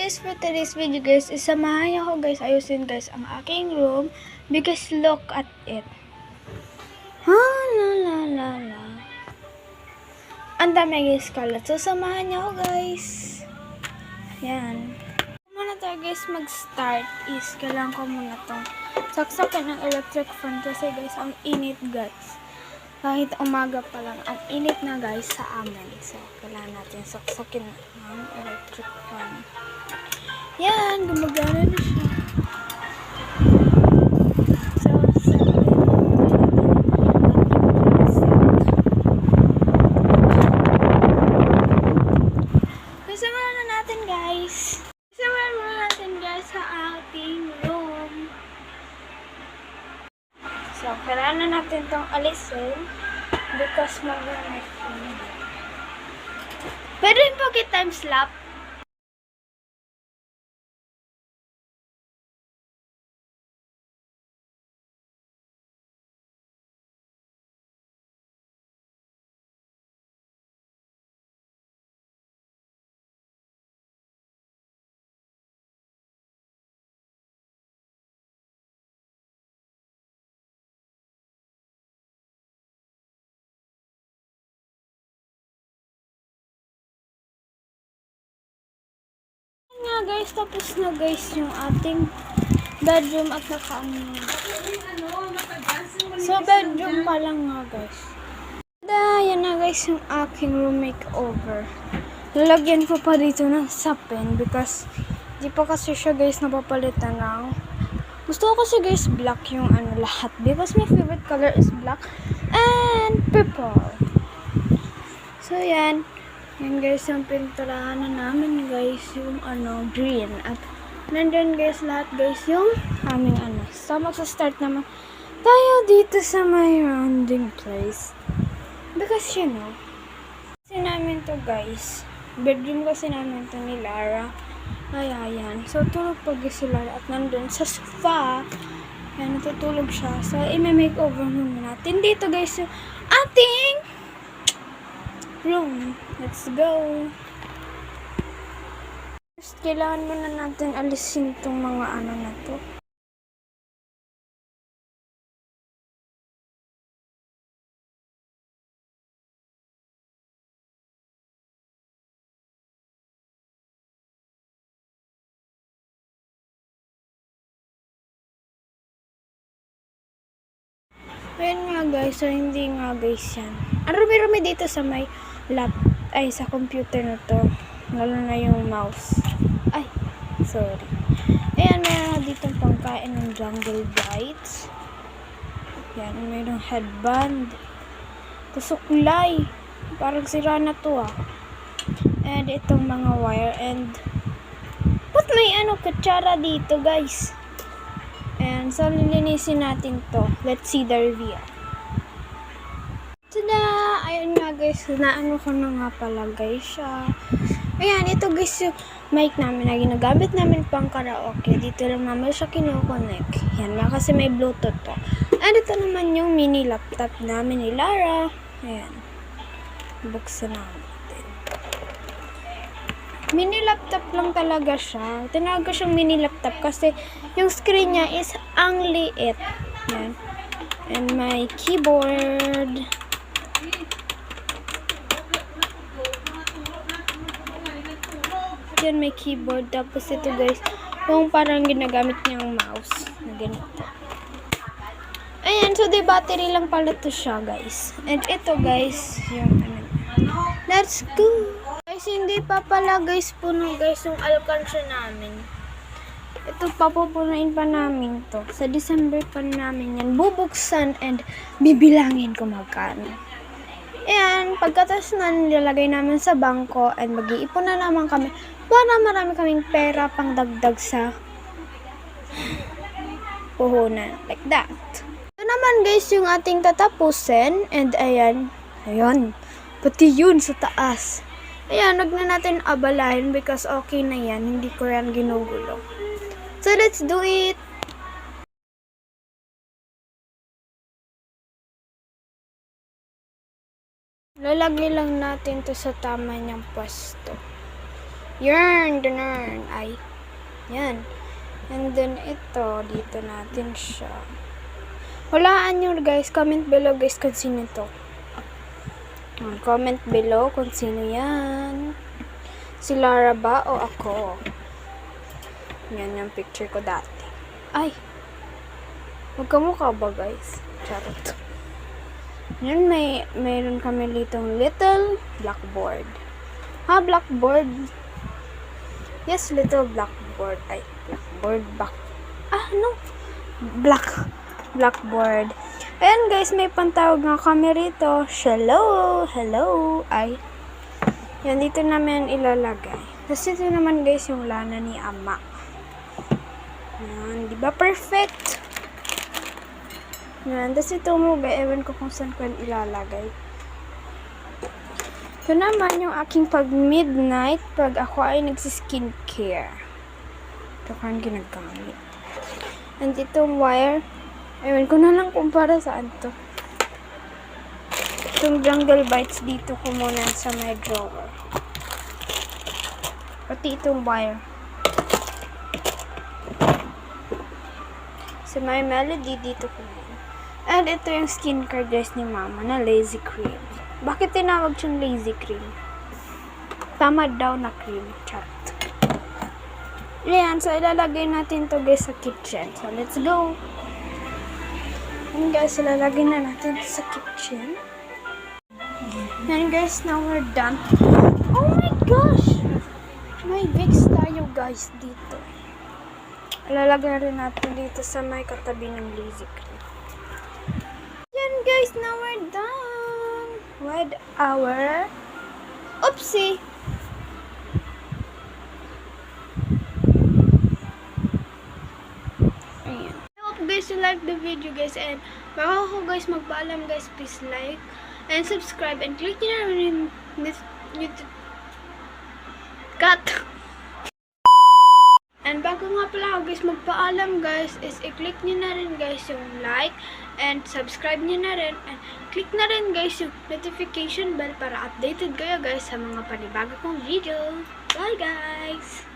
guys, for today's video guys, isamahan niyo ako guys, ayusin guys ang aking room because look at it. Ha, la la la la. Ang dami guys kalat. So, samahan niyo ako guys. Yan. Muna tayo guys mag-start is kailangan ko muna itong saksakin ng electric fan kasi guys, ang init guys. Kahit umaga pa lang, ang init na guys sa amin. So, kailangan natin saksakin ng electric fan. Yan, gumagana na siya. So, samahan na natin guys. Samahan na natin guys sa ating room. So, kailangan na natin itong alisin because mag-run. Pwede rin po time slap. Nga guys, tapos na guys yung ating bedroom at So, bedroom pa lang nga guys. Yan na guys yung aking room makeover. Lalagyan ko pa dito ng sapin because di pa kasi siya guys napapalitan ng gusto ko kasi guys black yung lahat because my favorite color is black and purple. So yan. Yan guys, yung pinturahan na namin guys, yung green. At nandun guys lahat guys yung aming So magsa-start naman tayo dito sa my rounding place. Because you know, kasi namin to guys, bedroom kasi namin to ni Lara. Ay, ayan. So tulog pag si Lara at nandun sa sofa. Yan, natutulog siya. So i-makeover muna natin dito guys yung ating room. Let's go! First, kailangan muna natin alisin itong mga na to. Ayan nga guys, so hindi nga guys yan. Ang rumi-rumi dito sa may sa computer na to. Lalo na yung mouse. Ay, sorry. Ayan, meron dito pangkain ng Jungle Bites. Ayan, mayroong headband. Kusuklay. Parang sira na to And itong mga wire and ba't may kutsara dito guys? And so, lilinisin natin to. Let's see the review. Tada! Ayun nga guys, naano ko na nga pala guys siya. Ayan, ito guys yung mic namin na ginagamit namin pang karaoke. Dito lang namin siya kinoconnect. Yan na kasi may bluetooth to. And ito naman yung mini laptop namin ni Lara. Ayan. Buksan natin. Mini laptop lang talaga siya. Tinawag ko siyang mini laptop kasi yung screen niya is ang liit. Yan. And my keyboard. Yan, may keyboard. Tapos ito guys, yung parang ginagamit niyang mouse. Na ganito. Ayan, so the battery lang pala to siya guys. And ito guys, yung let's go! Guys, hindi pa pala guys puno guys yung alkansya namin. Ito papupunuin pa namin to. Sa December pa namin yan bubuksan and bibilangin kung magkano. Ayan, pagkatapos na nilalagay namin sa bangko and mag-iipon na naman kami para marami kaming pera pang dagdag sa puhunan. Like that. Ito naman guys yung ating tatapusin and ayan. Pati yun sa taas. Ayan, wag na natin abalahin because okay na yan. Hindi ko yan ginugulo. So, let's do it! Lalagay lang natin to sa tama niyang pwesto. Yarn, ganun. Ay, yan. And then, ito, dito natin siya. Walaan nyo, guys. Comment below, guys, kung sino to. Comment below kung sino yan. Si Lara ba o ako? Yan yung picture ko dati. Ay! Magkamukha ba, guys? Charot. Yan, mayroon kami litong little blackboard. Ha, blackboard? Yes, little blackboard. Ay, blackboard. No. Blackboard. Ayan, guys, may pantawag nga kami rito. Hello. Ay, yan, dito namin ilalagay. Tapos ito naman, guys, yung lana ni ama. Yan, di ba perfect? Yan, tapos ito mo, ewan ko kung saan ko ilalagay. Ito naman yung aking pag midnight, pag ako ay nagsiskincare. Ito ko ang ginagamit. And itong wire, ewan ko na lang kung para saan to. Itong jungle bites dito ko muna sa my drawer. Pati itong wire. Sa my melody dito ko muna. And ito yung skincare dress ni mama na lazy cream. Bakit tinawag siyang lazy cream? Tamad daw na cream. Charot. Ayan, so ilalagay natin to, guys, sa kitchen. So let's go. And guys, ilalagay na natin sa kitchen. And guys, now we're done. Oh my gosh! May Vicks tayo, guys, dito. Ilalagay rin natin dito sa may katabi ng lazy cream. Yan, guys, now we're done with our oopsie. Ayan. I hope, guys, you like the video, guys, and bago ako, guys, magpaalam, guys, please like and subscribe and click nyo na rin this YouTube cut. And bago nga pala ako, guys, magpaalam, guys, is i-click nyo na rin, guys, yung like and subscribe nyo na rin and click na rin, guys, yung notification bell para updated kayo, guys, sa mga panibago kong video. Bye, guys!